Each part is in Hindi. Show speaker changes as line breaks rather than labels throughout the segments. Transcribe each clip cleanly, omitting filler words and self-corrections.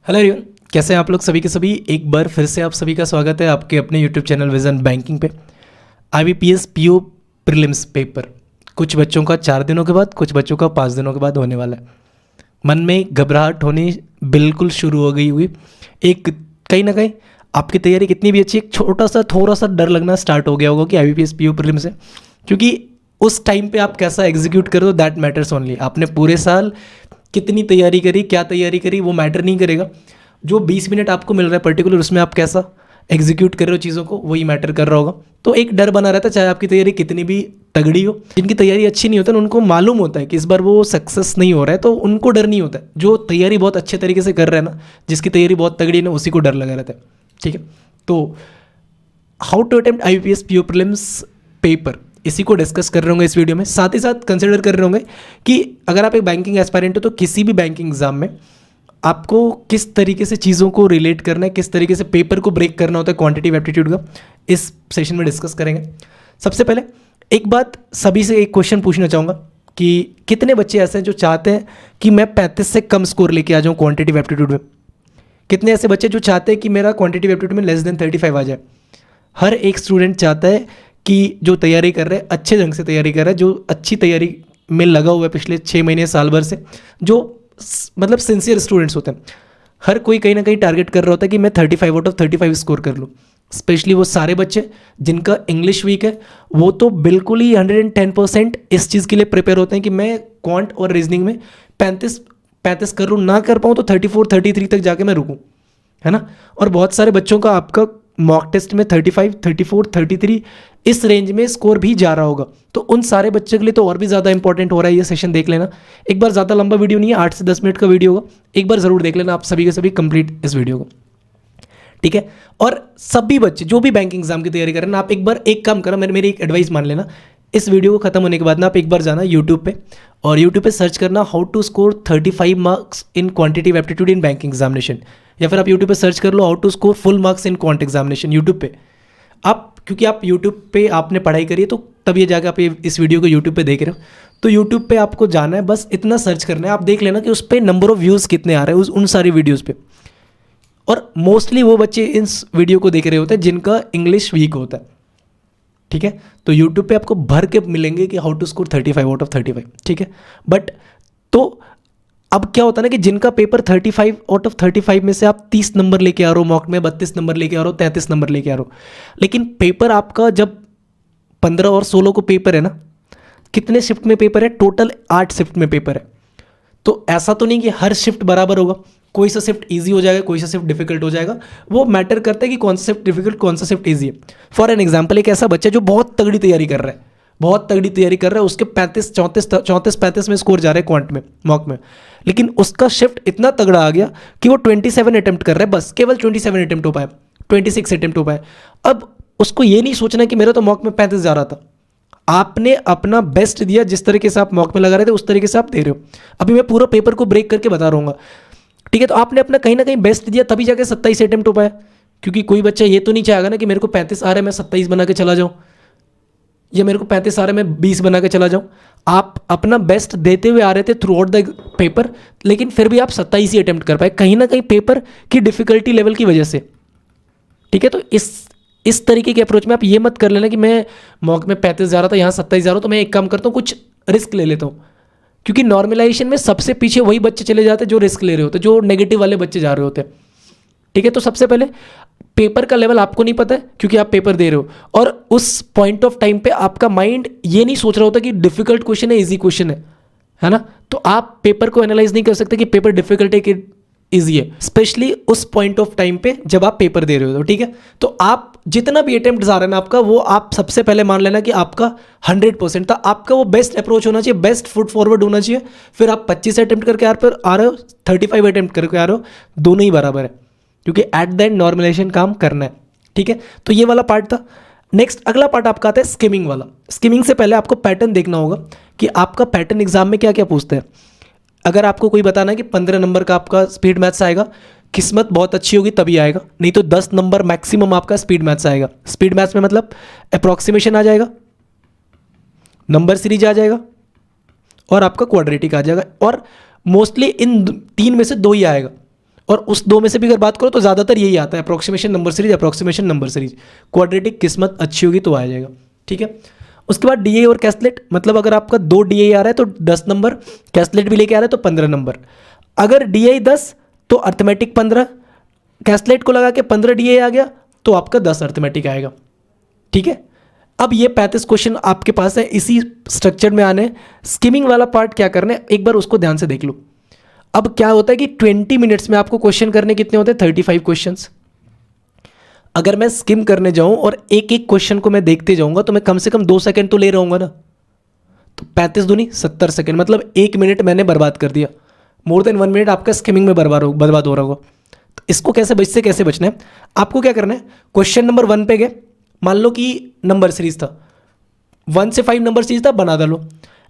हेलो एवरीवन, कैसे हैं आप लोग सभी के सभी। एक बार फिर से आप सभी का स्वागत है आपके अपने यूट्यूब चैनल विजन बैंकिंग पे। IBPS PO प्रीलिम्स पेपर कुछ बच्चों का 4 दिनों के बाद, कुछ बच्चों का 5 दिनों के बाद होने वाला है। मन में घबराहट होनी बिल्कुल शुरू हो गई हुई। एक कहीं ना कहीं आपकी तैयारी कितनी भी अच्छी, एक छोटा सा थोड़ा सा डर लगना स्टार्ट हो गया होगा कि IBPS PO प्रीलिम्स है, क्योंकि उस टाइम पे आप कैसा एग्जीक्यूट करो दैट मैटर्स ओनली। आपने पूरे साल कितनी तैयारी करी, क्या तैयारी करी, वो मैटर नहीं करेगा। जो 20 मिनट आपको मिल रहा है पर्टिकुलर, उसमें आप कैसा एग्जीक्यूट कर रहे हो चीज़ों को, वही मैटर कर रहा होगा। तो एक डर बना रहता है, चाहे आपकी तैयारी कितनी भी तगड़ी हो। जिनकी तैयारी अच्छी नहीं होती ना, उनको मालूम होता है कि इस बार वो सक्सेस नहीं हो रहा है, तो उनको डर नहीं होता है। जो तैयारी बहुत अच्छे तरीके से कर रहे हैं ना, जिसकी तैयारी बहुत तगड़ी है ना, उसी को डर लगा रहता है। ठीक है, तो how to attempt IBPS PO prelims paper, इसी को डिस्कस कर रहे होंगे इस वीडियो में। साथ ही साथ कंसिडर कर रहे होंगे कि अगर आप एक बैंकिंग एस्पायरेंट हो तो किसी भी बैंकिंग एग्जाम में आपको किस तरीके से चीज़ों को रिलेट करना है, किस तरीके से पेपर को ब्रेक करना होता है क्वांटिटेटिव एप्टीट्यूड का, इस सेशन में डिस्कस करेंगे। सबसे पहले एक बात सभी से एक क्वेश्चन पूछना चाहूँगा कि कितने बच्चे ऐसे हैं जो चाहते हैं कि मैं 35 से कम स्कोर लेके आ जाऊँ क्वांटिटेटिव एप्टीट्यूड में। कितने ऐसे बच्चे जो चाहते हैं कि मेरा क्वांटिटेटिव एप्टीट्यूड में लेस देन 35 आ जाए। हर एक स्टूडेंट चाहता है कि जो तैयारी कर रहे हैं अच्छे ढंग से तैयारी कर रहा है, जो अच्छी तैयारी में लगा हुआ है पिछले 6 महीने साल भर से, जो मतलब सिंसियर स्टूडेंट्स होते हैं, हर कोई कहीं ना कहीं टारगेट कर रहा होता है कि मैं 35 आउट ऑफ 35 स्कोर कर लूँ। स्पेशली वो सारे बच्चे जिनका इंग्लिश वीक है, वो तो बिल्कुल ही 110% इस चीज़ के लिए प्रिपेयर होते हैं कि मैं क्वांट और रीजनिंग में 35 कर लूँ, ना कर पाऊँ तो 34 33 तक जाके मैं रुकूँ, है ना। और बहुत सारे बच्चों का आपका मॉक टेस्ट में 35 34 33 इस रेंज में स्कोर भी जा रहा होगा। तो उन सारे बच्चों के लिए तो और भी ज़्यादा इंपॉर्टेंट हो रहा है ये सेशन, देख लेना। एक बार ज़्यादा लंबा वीडियो नहीं है, 8 से 10 मिनट का वीडियो होगा, एक बार ज़रूर देख लेना आप सभी के सभी कंप्लीट इस वीडियो को। ठीक है, और सभी बच्चे जो भी बैंकिंग एग्जाम की तैयारी कर रहे हैं ना, आप एक बार एक काम करो, मेरी एक एडवाइस मान लेना। इस वीडियो को खत्म होने के बाद ना आप एक बार जाना यूट्यूब पे, और यूट्यूब पे सर्च करना how to score 35 marks in quantitative aptitude in banking examination, या फिर आप यूट्यूब पे सर्च कर लो how to score full marks in quant examination YouTube पे। आप क्योंकि आप यूट्यूब पे आपने पढ़ाई करी है, तो तब ये जाकर आप इस वीडियो को यूट्यूब पे देख रहे हो, तो यूट्यूब पे आपको जाना है, बस इतना सर्च करना है। आप देख लेना कि उस पर नंबर ऑफ व्यूज़ कितने आ रहे हैं उन सारी वीडियोज़ पे। और मोस्टली वो बच्चे इस वीडियो को देख रहे होते हैं जिनका इंग्लिश वीक होता है। ठीक है, तो यूट्यूब पे आपको भर के मिलेंगे कि how to score 35 out of 35। ठीक है, बट तो अब क्या होता है ना कि जिनका पेपर 35 आउट ऑफ 35 में से आप 30 नंबर लेके आ रहे हो, मॉक में 32 नंबर लेके आ रहे हो, 33 नंबर लेके आ रहे हो, लेकिन पेपर आपका जब 15 और 16 को पेपर है ना, कितने शिफ्ट में पेपर है, टोटल 8 शिफ्ट में पेपर है। तो ऐसा तो नहीं कि हर शिफ्ट बराबर होगा, कोई सा शिफ्ट इजी हो जाएगा, कोई सा शिफ्ट डिफिकल्ट हो जाएगा। वो मैटर करता है कि कौन सा शिफ्ट डिफिकल्ट, कौन सा शिफ्ट इजी है। फॉर एन एग्जाम्पल, एक ऐसा बच्चा जो बहुत तगड़ी तैयारी कर रहा है, बहुत तगड़ी तैयारी कर रहा है, उसके 34 में स्कोर जा रहे हैं क्वांट में, मॉक में, लेकिन उसका शिफ्ट इतना तगड़ा आ गया कि वो 27 अटेम्प्ट कर रहा है, बस केवल 27 अटेम्प्ट हो पाया, 26 अटेम्प्ट हो पाए। अब उसको ये नहीं सोचना कि मेरा तो मॉक में 35 जा रहा था। आपने अपना बेस्ट दिया, जिस तरीके से आप मॉक में लगा रहे थे उस तरीके से आप दे रहे हो। अभी मैं पूरा पेपर को ब्रेक करके बता रहा हूँ। ठीक है, तो आपने अपना कहीं ना कहीं बेस्ट दिया, तभी जाके 27 अटेम्प्ट हो पाया। क्योंकि कोई बच्चा ये तो नहीं चाहेगा ना कि मेरे को 35 आ रहा है मैं 27 बना के चला जाऊँ, या मेरे को 35 आ रहा है मैं 20 बना के चला जाऊँ। आप अपना बेस्ट देते हुए आ रहे थे थ्रू आउट द पेपर, लेकिन फिर भी आप 27 ही अटेम्प्ट कर पाए, कहीं ना कहीं पेपर की डिफिकल्टी लेवल की वजह से। ठीक है, तो इस तरीके के अप्रोच में आप ये मत कर लेना कि मैं मॉक में 35 जा रहा था, यहाँ 27 जा रहा हूँ, तो मैं एक काम करता हूँ, कुछ रिस्क ले लेता हूँ। क्योंकि नॉर्मलाइजेशन में सबसे पीछे वही बच्चे चले जाते हैं जो रिस्क ले रहे होते हैं, जो नेगेटिव वाले बच्चे जा रहे होते हैं। ठीक है, तो सबसे पहले पेपर का लेवल आपको नहीं पता है क्योंकि आप पेपर दे रहे हो, और उस पॉइंट ऑफ टाइम पे आपका माइंड ये नहीं सोच रहा होता कि डिफिकल्ट क्वेश्चन है, इजी क्वेश्चन है ना। तो आप पेपर को एनालाइज नहीं कर सकते कि पेपर डिफिकल्ट है कि ईजी है, स्पेशली उस पॉइंट ऑफ टाइम पे जब आप पेपर दे रहे हो। ठीक है, तो आप जितना भी अटेम्प्ट आ रहा है ना आपका, वो आप सबसे पहले मान लेना कि आपका 100% था। आपका वो बेस्ट अप्रोच होना चाहिए, बेस्ट फुट फॉरवर्ड होना चाहिए। फिर आप 25 अटेम्प्ट करके आ रहे हो, 35 अटेम्प्ट करके आ रहे हो, दोनों ही बराबर है, क्योंकि एट द एंड नॉर्मलाइजेशन काम करना है। ठीक है, तो ये वाला पार्ट था। नेक्स्ट अगला पार्ट आपका आता है स्किमिंग वाला। स्किमिंग से पहले आपको पैटर्न देखना होगा कि आपका पैटर्न एग्जाम में क्या क्या पूछते हैं। अगर आपको कोई बताना है कि 15 नंबर का आपका स्पीड मैथ्स आएगा, किस्मत बहुत अच्छी होगी तभी आएगा, नहीं तो 10 नंबर मैक्सिमम आपका स्पीड मैथ्स आएगा। स्पीड मैथ्स में मतलब अप्रॉक्सीमेशन आ जाएगा, नंबर सीरीज आ जाएगा, और आपका क्वाड्रेटिक आ जाएगा, और मोस्टली इन 3 में से 2 ही आएगा। और उस दो में से भी अगर बात करो तो ज़्यादातर यही आता है, approximation number series, approximation number series. Quadratic किस्मत अच्छी होगी तो आ जाएगा, ठीक है। उसके बाद डीआई और कैस्लेट, मतलब अगर आपका 2 डीआई आ रहा है तो 10 नंबर, कैस्लेट भी लेके आ रहा है तो 15 नंबर। अगर डीआई 10 तो अर्थमेटिक 15, कैस्लेट को लगा के 15 डीआई आ गया तो आपका 10 अर्थमेटिक आएगा, ठीक है। अब ये 35 क्वेश्चन आपके पास है, इसी स्ट्रक्चर में आने। स्किमिंग वाला पार्ट क्या करना है, एक बार उसको ध्यान से देख लो। अब क्या होता है कि 20 मिनट्स में आपको क्वेश्चन करने कितने होते हैं, 35 क्वेश्चंस। अगर मैं स्किम करने जाऊं और एक एक क्वेश्चन को मैं देखते जाऊंगा तो मैं कम से कम 2 सेकंड तो ले रहूंगा ना। तो 35 दूनी 70 सेकंड, मतलब 1 मिनट मैंने बर्बाद कर दिया। मोर देन 1 मिनट आपका स्किमिंग में बर्बाद हो रहा होगा। तो इसको कैसे बचना है, आपको क्या करना है, क्वेश्चन नंबर 1 पे गए, मान लो कि नंबर सीरीज था 1 से 5 नंबर सीरीज था, बना डालो।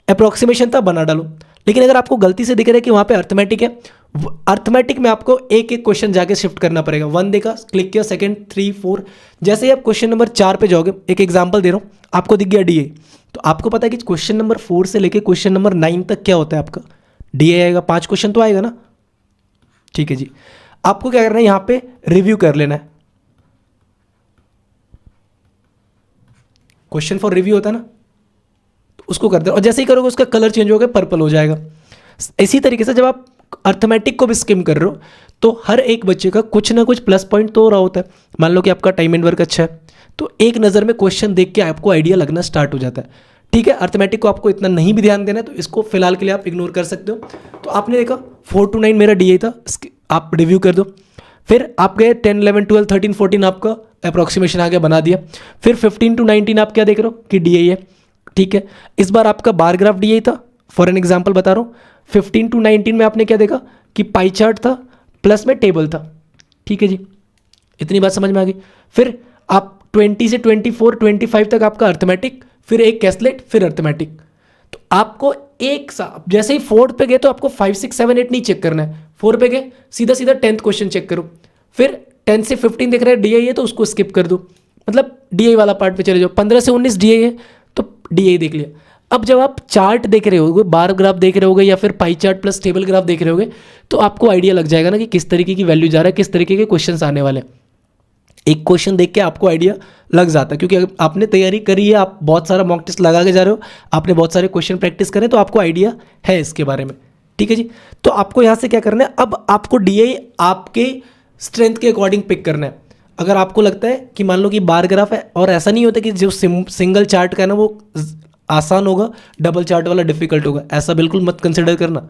अप्रॉक्सीमेशन था, बना डालो। लेकिन अगर आपको गलती से दिख रहा है कि वहाँ पे अर्थमेटिक है, अर्थमेटिक में आपको एक एक क्वेश्चन जाके शिफ्ट करना पड़ेगा। 1 देखा, क्लिक किया, सेकंड 3 4, जैसे ही आप क्वेश्चन नंबर 4 पे जाओगे, एक एग्जांपल दे रहा हूँ, आपको दिख गया डीए, तो आपको पता है कि क्वेश्चन नंबर 4 से लेके क्वेश्चन नंबर 9 तक क्या होता है आपका, डीए आएगा, 5 क्वेश्चन तो आएगा ना, ठीक है जी। आपको क्या करना है, यहाँ पे रिव्यू कर लेना है। क्वेश्चन फॉर रिव्यू होता है ना, तो उसको कर दो, और जैसे ही करोगे उसका कलर चेंज होगा, पर्पल हो जाएगा। इसी तरीके से जब आप अर्थमेटिक को भी स्किम कर रहे हो तो हर एक बच्चे का कुछ ना कुछ प्लस पॉइंट तो हो रहा होता है। मान लो कि आपका टाइम एंड वर्क अच्छा है तो एक नज़र में क्वेश्चन देख के आपको आइडिया लगना स्टार्ट हो जाता है, ठीक है। अर्थमेटिक को आपको इतना नहीं भी ध्यान देना है तो इसको फिलहाल के लिए आप इग्नोर कर सकते हो। तो आपने देखा 4 to 9 मेरा डीए था, आप रिव्यू कर दो। फिर आप गए 10 11 12 13 14 आपका अप्रॉक्सीमेशन आ गया, बना दिया। फिर 15 to 19 आप क्या देख रहे हो कि डीए है, ठीक है। इस बार आपका बार ग्राफ डीए था, फॉर एन एग्जांपल बता रहा हूँ। 15 to 19 में आपने क्या देखा कि पाई चार्ट था, प्लस में टेबल था, ठीक है जी। इतनी बात समझ में आ गई। फिर आप 20 से 24 25 तक आपका अर्थमेटिक, फिर एक कैस्लेट, फिर अर्थमेटिक। तो आपको एक जैसे ही 4 पे गए तो आपको 5 6 7 8 नहीं चेक करना है। 4 पे गए सीधा 10th क्वेश्चन चेक करो। फिर 10 से 15 देख रहे हैं डीआई है तो उसको स्किप कर दो, मतलब डीआई वाला पार्ट पे चले जाओ। 15 से 19 डीआई है तो डीआई देख लिया। अब जब आप चार्ट देख रहे होगे, बार ग्राफ देख रहे होगे या फिर pie chart plus table graph देख रहे होगे तो आपको आइडिया लग जाएगा ना कि किस तरीके की वैल्यू जा रहा है, किस तरीके के क्वेश्चंस आने वाले हैं। एक क्वेश्चन देख के आपको आइडिया लग जाता है, क्योंकि अगर आपने तैयारी करी है, आप बहुत सारा मॉक टेस्ट लगा के जा रहे हो, आपने बहुत सारे क्वेश्चन प्रैक्टिस करें तो आपको आइडिया है इसके बारे में, ठीक है जी। तो आपको यहाँ से क्या करना है, अब आपको डीआई आपके स्ट्रेंथ के अकॉर्डिंग पिक करना है। अगर आपको लगता है कि मान लो कि बार ग्राफ है, और ऐसा नहीं होता कि जो सिंगल चार्ट का है ना वो आसान होगा, डबल चार्ट वाला डिफिकल्ट होगा, ऐसा बिल्कुल मत कंसिडर करना।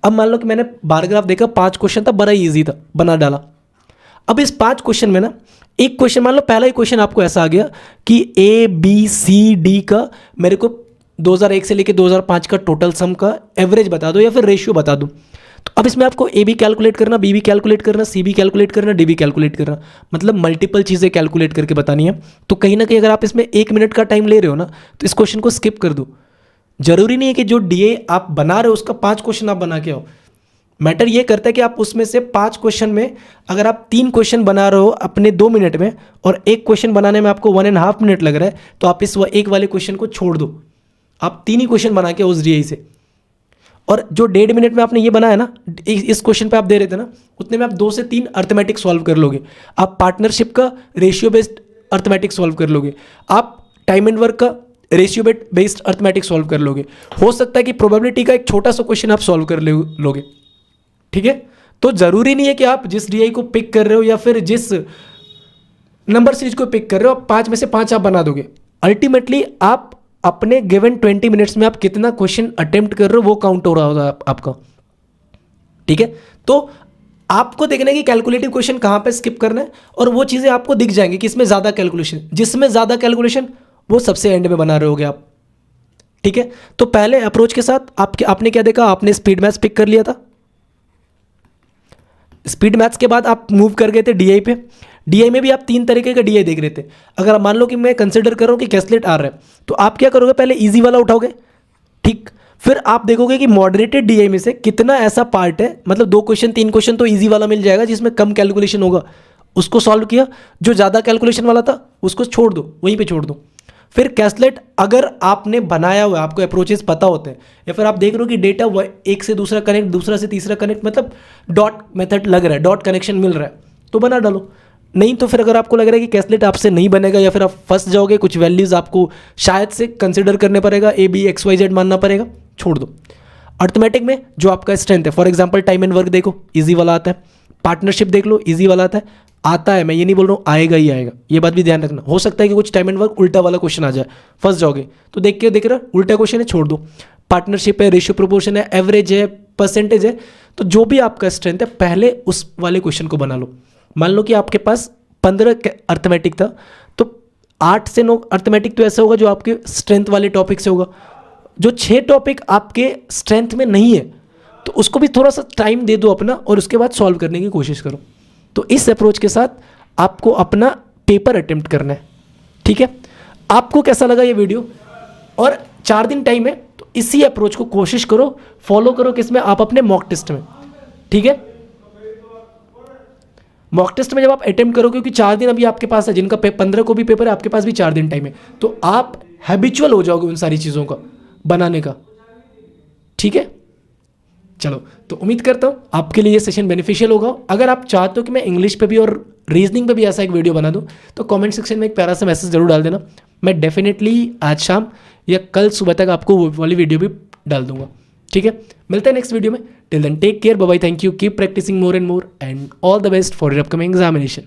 अब मान लो कि मैंने बार ग्राफ देखा, 5 क्वेश्चन था, बड़ा ईजी था, बना डाला। अब इस 5 क्वेश्चन में ना एक क्वेश्चन, मान लो पहला ही क्वेश्चन आपको ऐसा आ गया कि ए बी सी डी का मेरे को 2001 से लेकर 2005 का टोटल सम का एवरेज बता दो या फिर रेशियो बता दो। तो अब इसमें आपको ए भी कैलकुलेट करना, बी भी कैलकुलेट करना, सी भी कैलकुलेट करना, डी भी कैलकुलेट करना, मतलब मल्टीपल चीज़ें कैलकुलेट करके बतानी है। तो कहीं ना कहीं अगर आप इसमें 1 मिनट का टाइम ले रहे हो ना तो इस क्वेश्चन को स्किप कर दो। जरूरी नहीं है कि जो डीए आप बना रहे हो उसका 5 क्वेश्चन आप बना के आओ। मैटर ये करता है कि आप उसमें से 5 क्वेश्चन में अगर आप 3 क्वेश्चन बना रहे हो अपने 2 मिनट में और एक क्वेश्चन बनाने में आपको 1.5 मिनट लग रहा है, तो आप इस एक वाले क्वेश्चन को छोड़ दो, आप 3 ही क्वेश्चन बना के उस डीआई से। और जो 1.5 मिनट में आपने ये बनाया ना, इस क्वेश्चन पे आप दे रहे थे ना, उतने में आप 2 से 3 अर्थमेटिक सॉल्व कर लोगे। आप पार्टनरशिप का रेशियो बेस्ड अर्थमेटिक सॉल्व कर लोगे, आप टाइम एंड वर्क का रेशियो बेस्ड अर्थमेटिक सॉल्व कर लोगे। हो सकता है कि प्रोबेबिलिटी का एक छोटा सा क्वेश्चन आप सॉल्व कर लोगे, ठीक है। तो जरूरी नहीं है कि आप जिस डीआई को पिक कर रहे हो या फिर जिस नंबर सीरीज को पिक कर रहे हो आप 5 में से 5 आप बना दोगे। अल्टीमेटली आप अपने गिवन 20 मिनट्स में आप कितना क्वेश्चन अटेम्प्ट कर रहे हो वो काउंट हो रहा होगा आपका, ठीक है। तो आपको देखना है कि कैलकुलेटिव क्वेश्चन कहां पे स्किप करना है, और वो चीजें आपको दिख जाएंगी कि इसमें ज्यादा कैलकुलेशन, जिसमें ज्यादा कैलकुलेशन वो सबसे एंड में बना रहे होगे आप, ठीक है। तो पहले अप्रोच के साथ आपने क्या देखा, आपने स्पीड मैथ्स पिक कर लिया था। स्पीड मैथ्स के बाद आप मूव कर गए थे डीआई पे। डीआई में भी आप 3 तरीके का डीआई देख रहे थे। अगर मान लो कि मैं कंसिडर कर रहा हूं कि कैस्लेट आ रहा है तो आप क्या करोगे, पहले इजी वाला उठाओगे, ठीक। फिर आप देखोगे कि मॉडरेटेड डीआई में से कितना ऐसा पार्ट है, मतलब 2 क्वेश्चन 3 क्वेश्चन तो इजी वाला मिल जाएगा जिसमें कम कैलकुलेशन होगा, उसको सॉल्व किया। जो ज़्यादा कैलकुलेशन वाला था उसको छोड़ दो, वहीं पे छोड़ दो। फिर कैसलेट अगर आपने बनाया हुआ है, आपको अप्रोचेस पता होते हैं, या फिर आप देख रहे हो कि डेटा एक से दूसरा कनेक्ट, दूसरा से तीसरा कनेक्ट, मतलब डॉट मेथड लग रहा है, डॉट कनेक्शन मिल रहा है, तो बना डालो। नहीं तो फिर अगर आपको लग रहा है कि कैसलेट आपसे नहीं बनेगा या फिर आप फंस जाओगे, कुछ वैल्यूज़ आपको शायद से कंसिडर करने पड़ेगा, ABXYZ मानना पड़ेगा, छोड़ दो। अर्थमेटिक में जो आपका स्ट्रेंथ है, for example time and work देखो, इजी वाला आता है। पार्टनरशिप देख लो, इजी वाला आता है, मैं ये नहीं बोल रहा हूँ आएगा ही आएगा, ये बात भी ध्यान रखना। हो सकता है कि कुछ टाइम एंड वर्क उल्टा वाला क्वेश्चन आ जाए, फंस जाओगे, तो देख रहा उल्टा क्वेश्चन है, छोड़ दो। पार्टनरशिप है, रेशियो प्रोपोर्शन है, एवरेज है, परसेंटेज है, तो जो भी आपका स्ट्रेंथ है पहले उस वाले क्वेश्चन को बना लो। मान लो कि आपके पास 15 अर्थमेटिक था, तो 8 से 9 अर्थमेटिक तो ऐसा होगा जो आपके स्ट्रेंथ वाले टॉपिक से होगा। जो 6 टॉपिक आपके स्ट्रेंथ में नहीं है, तो उसको भी थोड़ा सा टाइम दे दो अपना, और उसके बाद सॉल्व करने की कोशिश करो। तो इस अप्रोच के साथ आपको अपना पेपर अटेम्प्ट करना है, ठीक है। आपको कैसा लगा ये वीडियो? और 4 दिन टाइम है, तो इसी अप्रोच को कोशिश करो, फॉलो करो, किसमें? आप अपने मॉक टेस्ट में, ठीक है। मॉक टेस्ट में जब आप अटेम्प्ट करो, क्योंकि 4 दिन अभी आपके पास है, जिनका 15 को भी पेपर है, आपके पास भी 4 दिन टाइम है, तो आप हैबिचुअल हो जाओगे उन सारी चीज़ों का बनाने का, ठीक है। चलो, तो उम्मीद करता हूँ आपके लिए ये सेशन बेनिफिशियल होगा। अगर आप चाहते हो कि मैं इंग्लिश पे भी और रीजनिंग पे भी ऐसा एक वीडियो बना दूँ, तो कमेंट सेक्शन में एक प्यारा सा मैसेज जरूर डाल देना। मैं डेफिनेटली आज शाम या कल सुबह तक आपको वो वाली वीडियो भी डाल दूंगा, ठीक है। मिलते हैं नेक्स्ट वीडियो में। Till then take care, bye bye, thank you, keep practising more and more, and all the best for your upcoming examination.